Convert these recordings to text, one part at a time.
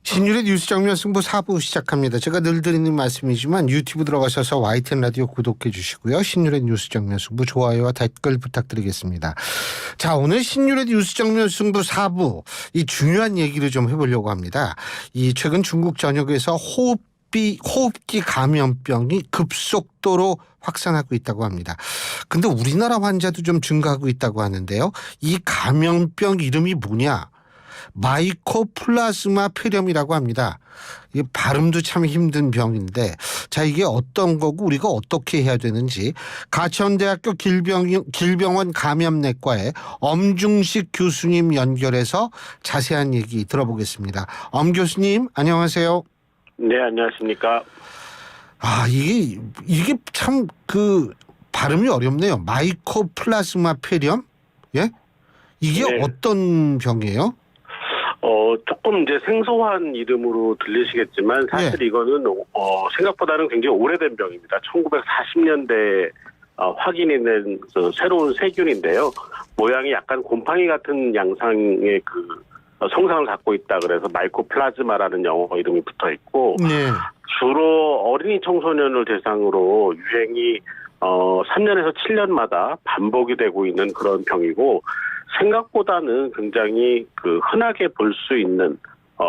신율의 뉴스 정면 승부 4부 시작합니다. 제가 늘 드리는 말씀이지만 유튜브 들어가셔서 YTN 라디오 구독해 주시고요. 신율의 뉴스 정면 승부 좋아요와 댓글 부탁드리겠습니다. 자, 오늘 신율의 뉴스 정면 승부 4부 이 중요한 얘기를 좀 해보려고 합니다. 이 최근 중국 전역에서 호흡기 감염병이 급속도로 확산하고 있다고 합니다. 근데 우리나라 환자도 좀 증가하고 있다고 하는데요. 이 감염병 이름이 뭐냐? 마이코플라즈마 폐렴이라고 합니다. 이 발음도 참 힘든 병인데, 자, 이게 어떤 거고 우리가 어떻게 해야 되는지 가천대학교 길병원 감염내과의 엄중식 교수님 연결해서 자세한 얘기 들어보겠습니다. 엄 교수님, 안녕하세요. 네, 안녕하십니까. 아, 이게 참 발음이 어렵네요. 마이코플라즈마 폐렴? 예? 이게 네. 어떤 병이에요? 조금 이제 생소한 이름으로 들리시겠지만 사실 이거는 생각보다는 굉장히 오래된 병입니다. 1940년대에 확인이 된 새로운 세균인데요. 모양이 약간 곰팡이 같은 양상의 성상을 갖고 있다 그래서 마이코플라즈마라는 영어 이름이 붙어 있고 네. 주로 어린이 청소년을 대상으로 유행이 3년에서 7년마다 반복이 되고 있는 그런 병이고 생각보다는 굉장히 흔하게 볼 수 있는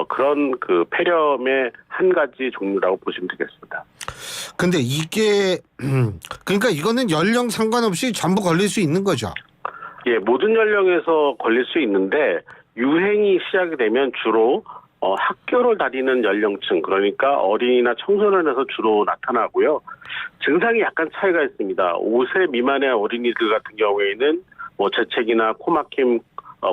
그런 폐렴의 한 가지 종류라고 보시면 되겠습니다. 근데 이게 그러니까 이거는 연령 상관없이 전부 걸릴 수 있는 거죠? 예, 모든 연령에서 걸릴 수 있는데 유행이 시작이 되면 주로 학교를 다니는 연령층, 그러니까 어린이나 청소년에서 주로 나타나고요. 증상이 약간 차이가 있습니다. 5세 미만의 어린이들 같은 경우에는 재채기나 코막힘,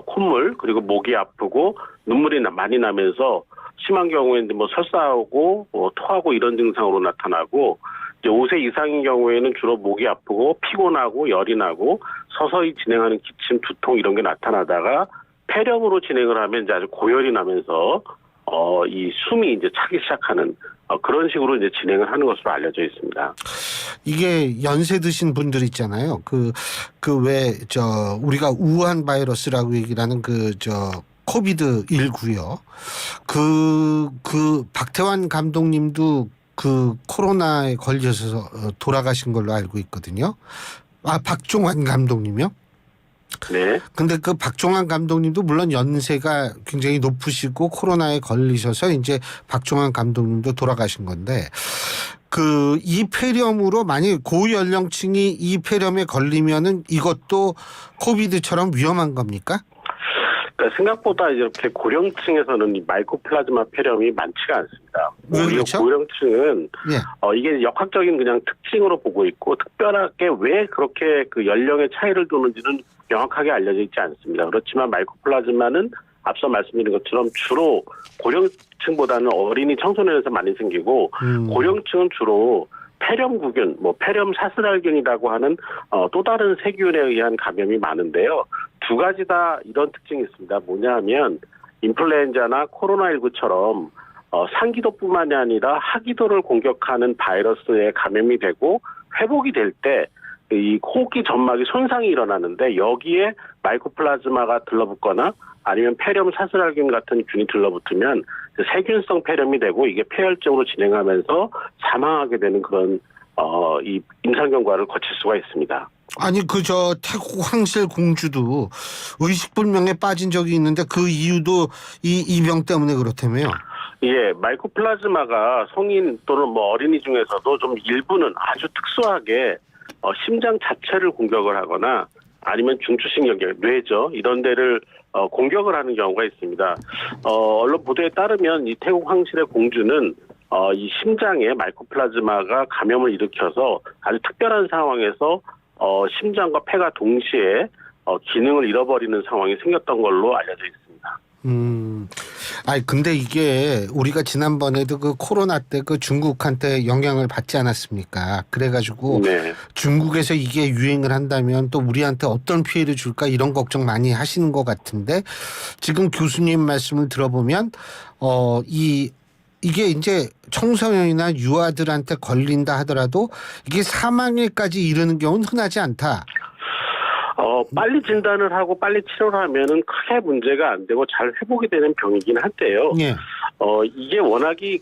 콧물, 그리고 목이 아프고 눈물이 많이 나면서 심한 경우에는 설사하고 토하고 이런 증상으로 나타나고, 이제 5세 이상인 경우에는 주로 목이 아프고 피곤하고 열이 나고 서서히 진행하는 기침, 두통 이런 게 나타나다가 폐렴으로 진행을 하면 이제 아주 고열이 나면서 이 숨이 이제 차기 시작하는 그런 식으로 이제 진행을 하는 것으로 알려져 있습니다. 이게 연세 드신 분들 있잖아요. 우리가 우한 바이러스라고 얘기를 하는 코비드 19요. 박태환 감독님도 코로나에 걸려서 돌아가신 걸로 알고 있거든요. 아, 박종환 감독님이요? 네. 근데 박종환 감독님도 물론 연세가 굉장히 높으시고 코로나에 걸리셔서 이제 박종환 감독님도 돌아가신 건데 이 폐렴으로 만약 고연령층이 이 폐렴에 걸리면은 이것도 코비드처럼 위험한 겁니까? 그러니까 생각보다 이렇게 고령층에서는 이 마이코플라즈마 폐렴이 많지가 않습니다. 왜 그렇죠? 고령층은 이게 역학적인 그냥 특징으로 보고 있고 특별하게 왜 그렇게 연령의 차이를 두는지는 명확하게 알려져 있지 않습니다. 그렇지만 마이코플라즈마는 앞서 말씀드린 것처럼 주로 고령층보다는 어린이 청소년에서 많이 생기고 고령층은 주로 폐렴구균, 폐렴 사슬알균이라고 하는 또 다른 세균에 의한 감염이 많은데요. 두 가지 다 이런 특징이 있습니다. 뭐냐 하면 인플루엔자나 코로나19처럼 상기도뿐만이 아니라 하기도를 공격하는 바이러스에 감염이 되고 회복이 될 때 이 호흡기 점막이 손상이 일어나는데 여기에 마이코플라즈마가 들러붙거나 아니면 폐렴 사슬알균 같은 균이 들러붙으면 세균성 폐렴이 되고 이게 폐혈증으로 진행하면서 사망하게 되는 그런 이 임상 경과를 거칠 수가 있습니다. 아니 태국 황실 공주도 의식불명에 빠진 적이 있는데 그 이유도 이 병 때문에 그렇다며요? 예, 마이코플라즈마가 성인 또는 어린이 중에서도 좀 일부는 아주 특수하게 심장 자체를 공격을 하거나 아니면 중추신경계, 뇌죠. 이런 데를 공격을 하는 경우가 있습니다. 언론 보도에 따르면 이 태국 황실의 공주는 이 심장에 마이코플라즈마가 감염을 일으켜서 아주 특별한 상황에서 심장과 폐가 동시에 기능을 잃어버리는 상황이 생겼던 걸로 알려져 있습니다. 근데 이게 우리가 지난번에도 코로나 때 중국한테 영향을 받지 않았습니까? 그래가지고 중국에서 이게 유행을 한다면 또 우리한테 어떤 피해를 줄까 이런 걱정 많이 하시는 것 같은데 지금 교수님 말씀을 들어보면 이게 이제 청소년이나 유아들한테 걸린다 하더라도 이게 사망에까지 이르는 경우는 흔하지 않다. 빨리 진단을 하고 빨리 치료를 하면은 크게 문제가 안 되고 잘 회복이 되는 병이긴 한데요. 이게 워낙이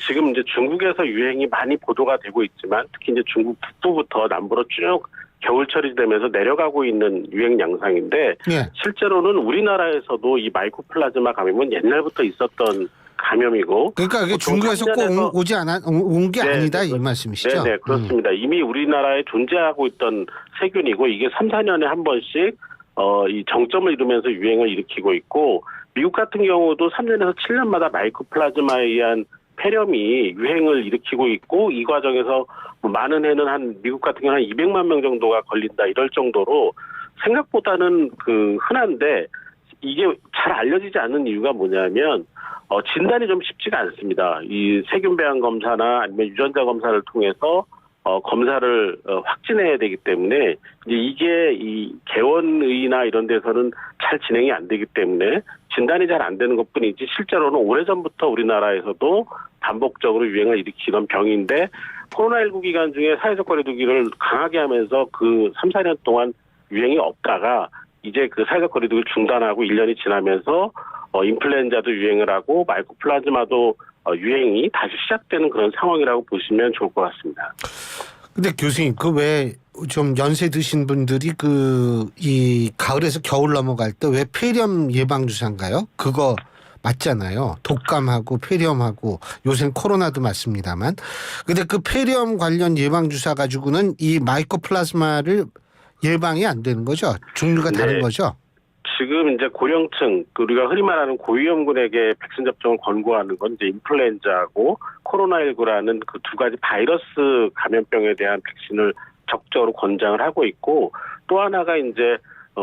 지금 이제 중국에서 유행이 많이 보도가 되고 있지만 특히 이제 중국 북부부터 남부로 쭉 겨울철이 되면서 내려가고 있는 유행 양상인데 예. 실제로는 우리나라에서도 이 마이코플라즈마 감염은 옛날부터 있었던 감염이고. 그러니까 이게 중국에서 꼭 온 게 아니다 이 말씀이시죠? 네, 그렇습니다. 이미 우리나라에 존재하고 있던 세균이고 이게 3, 4년에 한 번씩 이 정점을 이루면서 유행을 일으키고 있고 미국 같은 경우도 3년에서 7년마다 마이코플라즈마에 의한 폐렴이 유행을 일으키고 있고 이 과정에서 많은 해는 한 미국 같은 경우는 한 200만 명 정도가 걸린다 이럴 정도로 생각보다는 흔한데 이게 잘 알려지지 않는 이유가 뭐냐면 진단이 좀 쉽지가 않습니다. 이 세균 배양 검사나 아니면 유전자 검사를 통해서 검사를 확진해야 되기 때문에 이제 이게 이 개원의나 이런 데서는 잘 진행이 안 되기 때문에 진단이 잘 안 되는 것뿐이지 실제로는 오래전부터 우리나라에서도 반복적으로 유행을 일으키던 병인데 코로나19 기간 중에 사회적 거리두기를 강하게 하면서 그 3, 4년 동안 유행이 없다가 이제 그 사회적 거리두기를 중단하고 1년이 지나면서 인플루엔자도 유행을 하고 마이코플라즈마도 유행이 다시 시작되는 그런 상황이라고 보시면 좋을 것 같습니다. 근데 교수님, 왜 좀 연세 드신 분들이 이 가을에서 겨울 넘어갈 때 왜 폐렴 예방 주사인가요? 그거 맞잖아요. 독감하고 폐렴하고 요새는 코로나도 맞습니다만. 근데 그 폐렴 관련 예방 주사 가지고는 이 마이코플라즈마를 예방이 안 되는 거죠? 종류가 다른 거죠? 지금 이제 고령층, 우리가 흔히 말하는 고위험군에게 백신 접종을 권고하는 건 이제 인플루엔자하고 코로나19라는 그 두 가지 바이러스 감염병에 대한 백신을 적극적으로 권장을 하고 있고 또 하나가 이제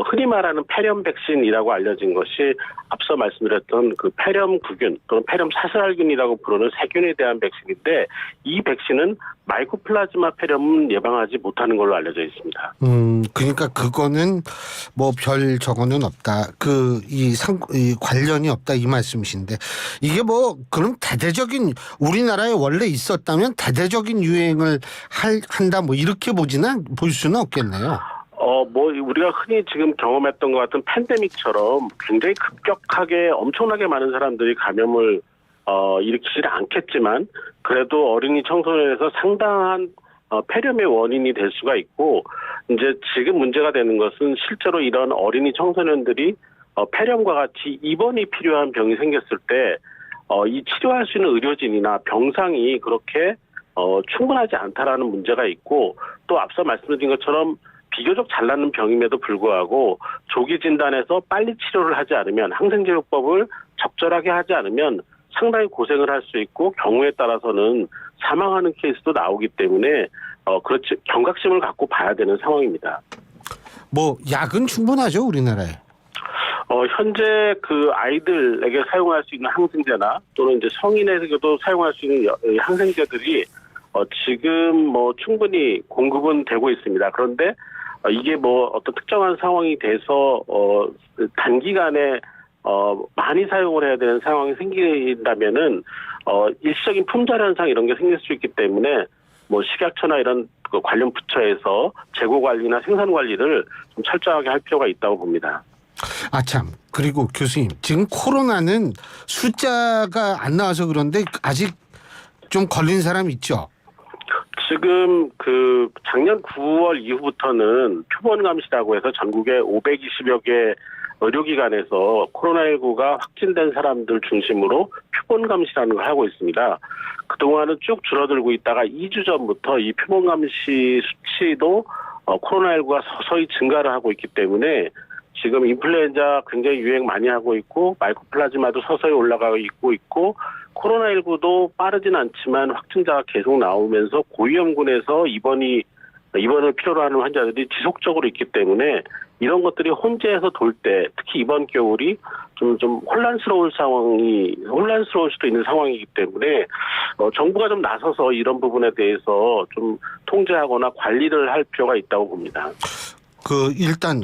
흔히 말하는 폐렴 백신이라고 알려진 것이 앞서 말씀드렸던 그 폐렴구균 또는 폐렴 사슬알균이라고 부르는 세균에 대한 백신인데 이 백신은 마이코플라즈마 폐렴은 예방하지 못하는 걸로 알려져 있습니다. 그러니까 그거는 별 저거는 없다. 이 관련이 없다 이 말씀이신데 이게 그럼 대대적인 우리나라에 원래 있었다면 대대적인 유행을 한다 이렇게 볼 수는 없겠네요. 우리가 흔히 지금 경험했던 것 같은 팬데믹처럼 굉장히 급격하게 엄청나게 많은 사람들이 감염을 일으키지는 않겠지만 그래도 어린이 청소년에서 상당한 폐렴의 원인이 될 수가 있고 이제 지금 문제가 되는 것은 실제로 이런 어린이 청소년들이 폐렴과 같이 입원이 필요한 병이 생겼을 때 이 치료할 수 있는 의료진이나 병상이 그렇게 충분하지 않다라는 문제가 있고 또 앞서 말씀드린 것처럼 비교적 잘 낫는 병임에도 불구하고 조기 진단에서 빨리 치료를 하지 않으면 항생제요법을 적절하게 하지 않으면 상당히 고생을 할 수 있고 경우에 따라서는 사망하는 케이스도 나오기 때문에 그렇지 경각심을 갖고 봐야 되는 상황입니다. 약은 충분하죠 우리나라에? 현재 아이들에게 사용할 수 있는 항생제나 또는 이제 성인에게도 사용할 수 있는 항생제들이 지금 충분히 공급은 되고 있습니다. 그런데 이게 어떤 특정한 상황이 돼서 단기간에 많이 사용을 해야 되는 상황이 생긴다면은 일시적인 품절 현상 이런 게 생길 수 있기 때문에 식약처나 이런 관련 부처에서 재고 관리나 생산 관리를 좀 철저하게 할 필요가 있다고 봅니다. 참. 그리고 교수님, 지금 코로나는 숫자가 안 나와서 그런데 아직 좀 걸린 사람 있죠? 지금 작년 9월 이후부터는 표본감시라고 해서 전국에 520여 개 의료기관에서 코로나19가 확진된 사람들 중심으로 표본감시라는 걸 하고 있습니다. 그동안은 쭉 줄어들고 있다가 2주 전부터 이 표본감시 수치도 코로나19가 서서히 증가를 하고 있기 때문에 지금 인플루엔자 굉장히 유행 많이 하고 있고 마이코플라즈마도 서서히 올라가고 있고 코로나19도 빠르진 않지만 확진자가 계속 나오면서 고위험군에서 입원을 필요로 하는 환자들이 지속적으로 있기 때문에 이런 것들이 혼재해서 돌 때 특히 이번 겨울이 좀 혼란스러울 수도 있는 상황이기 때문에 정부가 좀 나서서 이런 부분에 대해서 좀 통제하거나 관리를 할 필요가 있다고 봅니다. 일단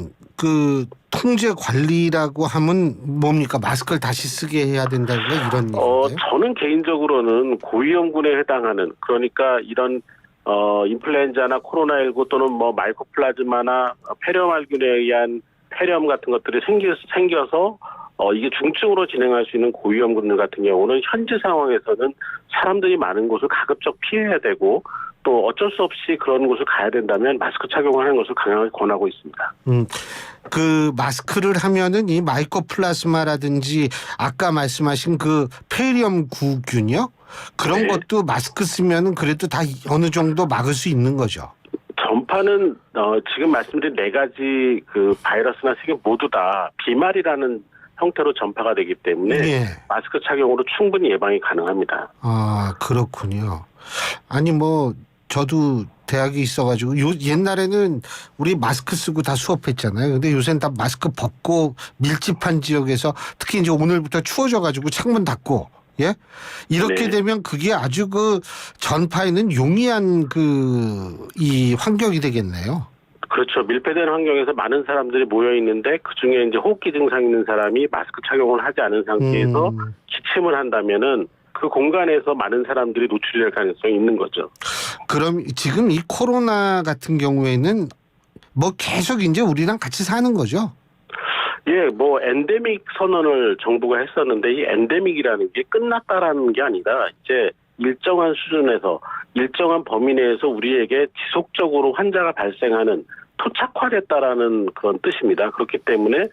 통제 관리라고 하면 뭡니까? 마스크를 다시 쓰게 해야 된다는 이런 얘기인가요? 저는 개인적으로는 고위험군에 해당하는 그러니까 이런 인플루엔자나 코로나19 또는 마이코플라즈마나 폐렴알균에 의한 폐렴 같은 것들이 생겨서 이게 중증으로 진행할 수 있는 고위험군들 같은 경우는 현재 상황에서는 사람들이 많은 곳을 가급적 피해야 되고 또 어쩔 수 없이 그런 곳을 가야 된다면 마스크 착용을 하는 것을 강하게 권하고 있습니다. 그 마스크를 하면은 이 마이코플라스마라든지 아까 말씀하신 그 폐렴 구균이요? 그런 네. 것도 마스크 쓰면은 그래도 다 어느 정도 막을 수 있는 거죠. 전파는 지금 말씀드린 네 가지 그 바이러스나 세균 모두 다 비말이라는 형태로 전파가 되기 때문에 예. 마스크 착용으로 충분히 예방이 가능합니다. 아, 그렇군요. 아니 뭐 저도 대학에 있어가지고 옛날에는 우리 마스크 쓰고 다 수업했잖아요. 근데 요새는 다 마스크 벗고 밀집한 지역에서 특히 이제 오늘부터 추워져가지고 창문 닫고 예 이렇게 네. 되면 그게 아주 그 전파에는 용이한 그 이 환경이 되겠네요. 그렇죠. 밀폐된 환경에서 많은 사람들이 모여 있는데 그 중에 이제 호흡기 증상 있는 사람이 마스크 착용을 하지 않은 상태에서 기침을 한다면은 그 공간에서 많은 사람들이 노출이 될 가능성이 있는 거죠. 그럼 지금 이 코로나 같은 경우에는 뭐 계속 이제 우리랑 같이 사는 거죠? 예, 뭐 엔데믹 선언을 정부가 했었는데 이 엔데믹이라는 게 끝났다라는 게 아니라 이제 일정한 수준에서 일정한 범위 내에서 우리에게 지속적으로 환자가 발생하는 토착화됐다라는 그런 뜻입니다. 그렇기 때문에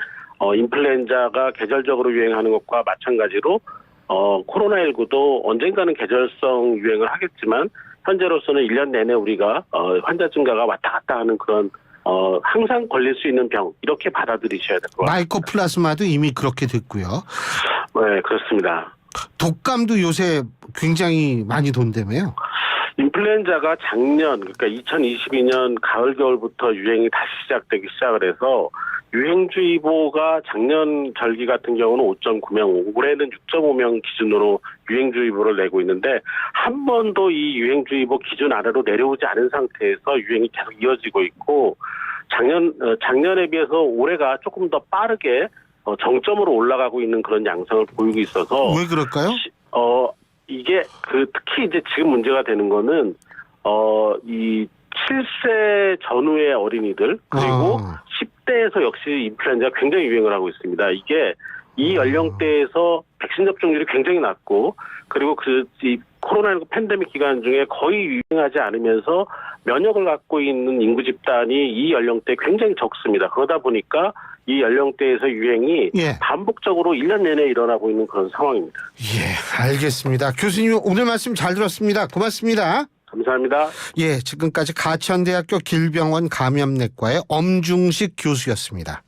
인플루엔자가 계절적으로 유행하는 것과 마찬가지로 코로나19도 언젠가는 계절성 유행을 하겠지만 현재로서는 1년 내내 우리가 환자 증가가 왔다 갔다 하는 그런 항상 걸릴 수 있는 병 이렇게 받아들이셔야 될 것 같습니다. 마이코플라스마도 이미 그렇게 됐고요. 네, 그렇습니다. 독감도 요새 굉장히 많이 돈다며요. 인플루엔자가 작년 그러니까 2022년 가을 겨울부터 유행이 다시 시작되기 시작을 해서 유행주의보가 작년 절기 같은 경우는 5.9명, 올해는 6.5명 기준으로 유행주의보를 내고 있는데 한 번도 이 유행주의보 기준 아래로 내려오지 않은 상태에서 유행이 계속 이어지고 있고 작년에 비해서 올해가 조금 더 빠르게 정점으로 올라가고 있는 그런 양상을 보이고 있어서 왜 그럴까요? 이게 특히 이제 지금 문제가 되는 거는 이 7세 전후의 어린이들 그리고 10대에서 역시 인플루엔자가 굉장히 유행을 하고 있습니다. 이게 이 연령대에서 백신 접종률이 굉장히 낮고 그리고 이 코로나19 팬데믹 기간 중에 거의 유행하지 않으면서 면역을 갖고 있는 인구 집단이 이 연령대에 굉장히 적습니다. 그러다 보니까 이 연령대에서 유행이 반복적으로 1년 내내 일어나고 있는 그런 상황입니다. 예, 알겠습니다. 교수님 오늘 말씀 잘 들었습니다. 고맙습니다. 감사합니다. 예, 지금까지 가천대학교 길병원 감염내과의 엄중식 교수였습니다.